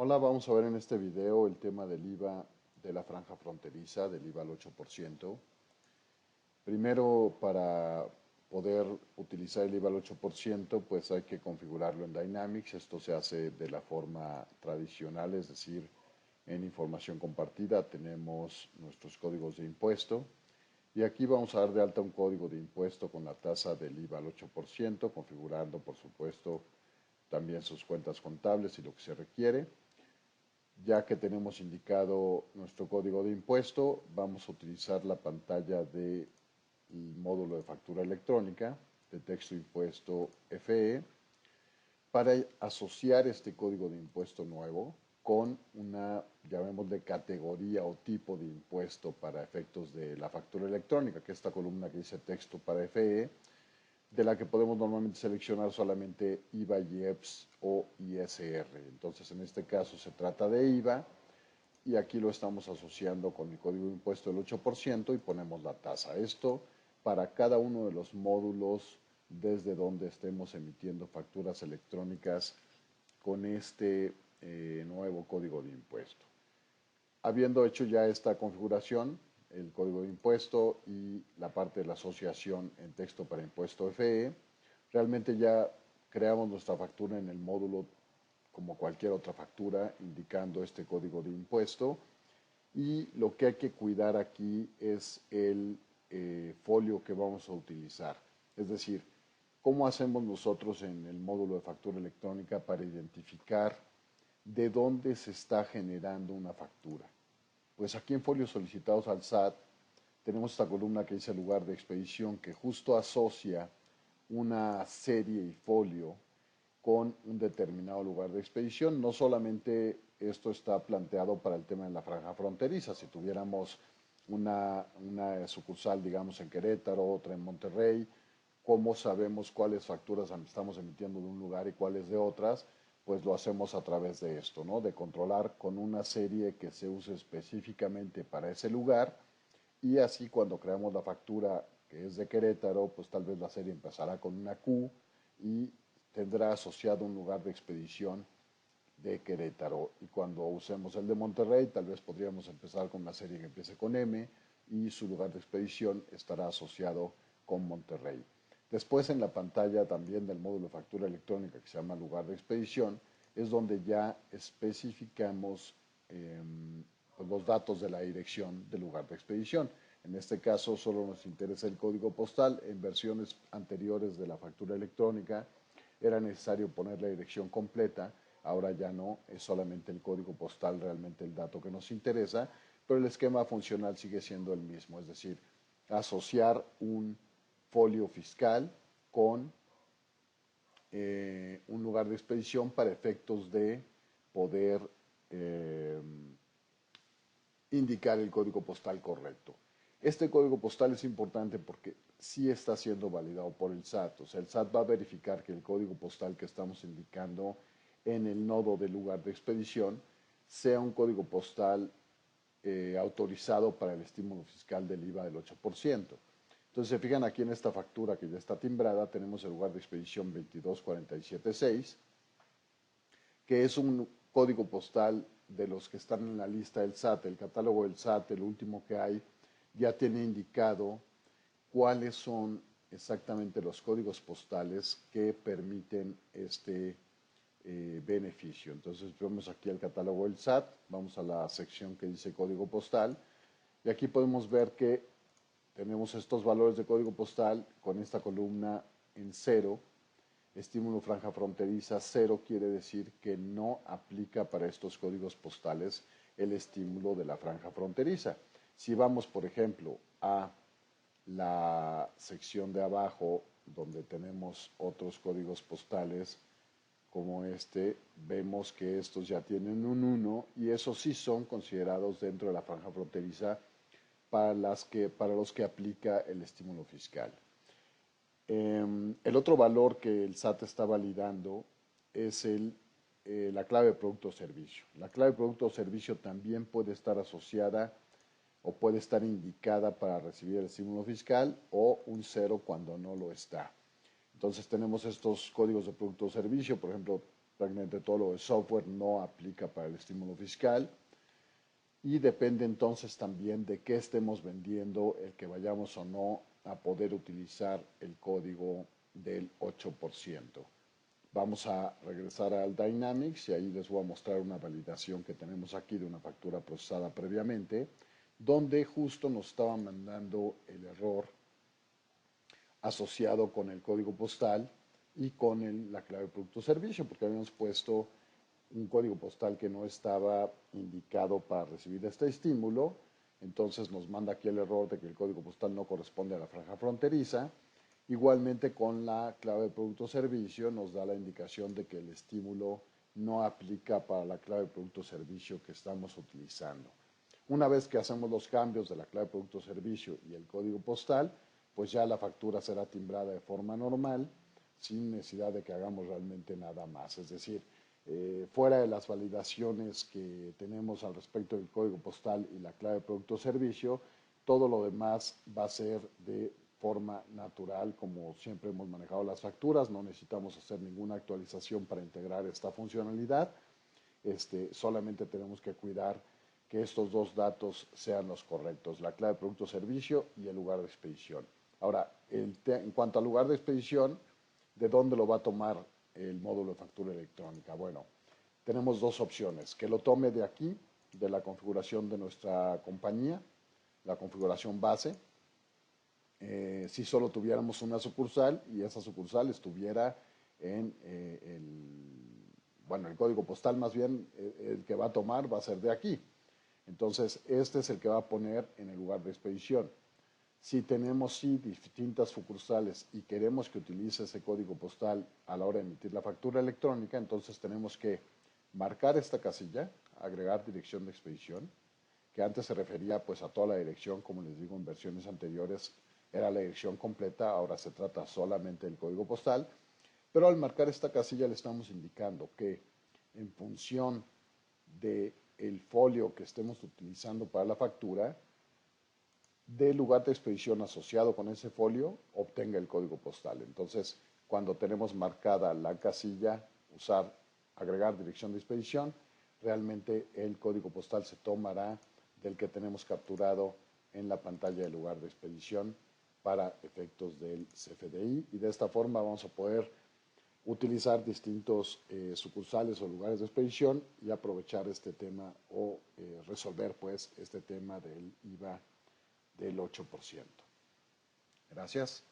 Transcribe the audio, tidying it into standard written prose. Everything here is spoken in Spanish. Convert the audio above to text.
Hola, vamos a ver en este video el tema del IVA de la franja fronteriza, del IVA al 8%. Primero, para poder utilizar el IVA al 8%, pues hay que configurarlo en Dynamics. Esto se hace de la forma tradicional, es decir, en información compartida tenemos nuestros códigos de impuesto. Y aquí vamos a dar de alta un código de impuesto con la tasa del IVA al 8%, configurando, por supuesto, también sus cuentas contables y lo que se requiere. Ya que tenemos indicado nuestro código de impuesto, vamos a utilizar la pantalla del módulo de factura electrónica de texto impuesto FE para asociar este código de impuesto nuevo con una, llamémosle, categoría o tipo de impuesto para efectos de la factura electrónica, que es esta columna que dice texto para FE, de la que podemos normalmente seleccionar solamente IVA, IEPS o ISR. Entonces, en este caso se trata de IVA y aquí lo estamos asociando con el código de impuesto del 8% y ponemos la tasa. Esto para cada uno de los módulos desde donde estemos emitiendo facturas electrónicas con este nuevo código de impuesto. Habiendo hecho ya esta configuración, el código de impuesto y la parte de la asociación en texto para impuesto FE, realmente ya creamos nuestra factura en el módulo como cualquier otra factura, indicando este código de impuesto. Y lo que hay que cuidar aquí es el folio que vamos a utilizar. Es decir, ¿cómo hacemos nosotros en el módulo de factura electrónica para identificar de dónde se está generando una factura? Pues aquí en folios solicitados al SAT tenemos esta columna que dice lugar de expedición que justo asocia una serie y folio con un determinado lugar de expedición. No solamente esto está planteado para el tema de la franja fronteriza. Si tuviéramos una sucursal, digamos, en Querétaro, otra en Monterrey, ¿cómo sabemos cuáles facturas estamos emitiendo de un lugar y cuáles de otras? Pues lo hacemos a través de esto, ¿no? De controlar con una serie que se use específicamente para ese lugar y así cuando creamos la factura que es de Querétaro, pues tal vez la serie empezará con una Q y tendrá asociado un lugar de expedición de Querétaro. Y cuando usemos el de Monterrey, tal vez podríamos empezar con una serie que empiece con M y su lugar de expedición estará asociado con Monterrey. Después en la pantalla también del módulo de factura electrónica que se llama lugar de expedición, es donde ya especificamos pues los datos de la dirección del lugar de expedición. En este caso solo nos interesa el código postal. En versiones anteriores de la factura electrónica era necesario poner la dirección completa, ahora ya no, es solamente el código postal realmente el dato que nos interesa, pero el esquema funcional sigue siendo el mismo, es decir, asociar un folio fiscal con un lugar de expedición para efectos de poder eh, indicar el código postal correcto. Este código postal es importante porque sí está siendo validado por el SAT. O sea, el SAT va a verificar que el código postal que estamos indicando en el nodo del lugar de expedición sea un código postal autorizado para el estímulo fiscal del IVA del 8%. Entonces, se fijan aquí en esta factura que ya está timbrada, tenemos el lugar de expedición 22476, que es un código postal de los que están en la lista del SAT. El catálogo del SAT, el último que hay, ya tiene indicado cuáles son exactamente los códigos postales que permiten este beneficio. Entonces vemos aquí el catálogo del SAT, vamos a la sección que dice código postal y aquí podemos ver que tenemos estos valores de código postal con esta columna en cero. Estímulo franja fronteriza cero quiere decir que no aplica para estos códigos postales el estímulo de la franja fronteriza. Si vamos, por ejemplo, a la sección de abajo donde tenemos otros códigos postales como este, vemos que estos ya tienen un 1 y esos sí son considerados dentro de la franja fronteriza para los que aplica el estímulo fiscal. El otro valor que el SAT está validando es la clave de producto o servicio. La clave de producto o servicio también puede estar asociada o puede estar indicada para recibir el estímulo fiscal o un cero cuando no lo está. Entonces tenemos estos códigos de producto o servicio, por ejemplo, prácticamente todo lo de software no aplica para el estímulo fiscal y depende entonces también de qué estemos vendiendo el que vayamos o no a poder utilizar el código del 8%. Vamos a regresar al Dynamics y ahí les voy a mostrar una validación que tenemos aquí de una factura procesada previamente, donde justo nos estaba mandando el error asociado con el código postal y con la clave producto servicio, porque habíamos puesto un código postal que no estaba indicado para recibir este estímulo. Entonces nos manda aquí el error de que el código postal no corresponde a la franja fronteriza. Igualmente con la clave de producto servicio nos da la indicación de que el estímulo no aplica para la clave de producto servicio que estamos utilizando. Una vez que hacemos los cambios de la clave de producto servicio y el código postal, pues ya la factura será timbrada de forma normal, sin necesidad de que hagamos realmente nada más. Es decir, fuera de las validaciones que tenemos al respecto del código postal y la clave de producto servicio, todo lo demás va a ser de forma natural, como siempre hemos manejado las facturas. No necesitamos hacer ninguna actualización para integrar esta funcionalidad. Solamente tenemos que cuidar que estos dos datos sean los correctos, la clave de producto servicio y el lugar de expedición. Ahora, en cuanto al lugar de expedición, ¿de dónde lo va a tomar el módulo de factura electrónica? Bueno, tenemos dos opciones, que lo tome de aquí, de la configuración de nuestra compañía, la configuración base. Si solo tuviéramos una sucursal y esa sucursal estuviera en el código postal más bien, el que va a tomar va a ser de aquí. Entonces, este es el que va a poner en el lugar de expedición. Si tenemos sí distintas sucursales y queremos que utilice ese código postal a la hora de emitir la factura electrónica, entonces tenemos que marcar esta casilla, agregar dirección de expedición, que antes se refería pues a toda la dirección, como les digo en versiones anteriores, era la dirección completa, ahora se trata solamente del código postal, pero al marcar esta casilla le estamos indicando que en función del folio que estemos utilizando para la factura, del lugar de expedición asociado con ese folio, obtenga el código postal. Entonces, cuando tenemos marcada la casilla, agregar dirección de expedición, realmente el código postal se tomará del que tenemos capturado en la pantalla del lugar de expedición para efectos del CFDI, y de esta forma vamos a poder utilizar distintos sucursales o lugares de expedición y aprovechar este tema o resolver pues este tema del IVA del 8%. Gracias.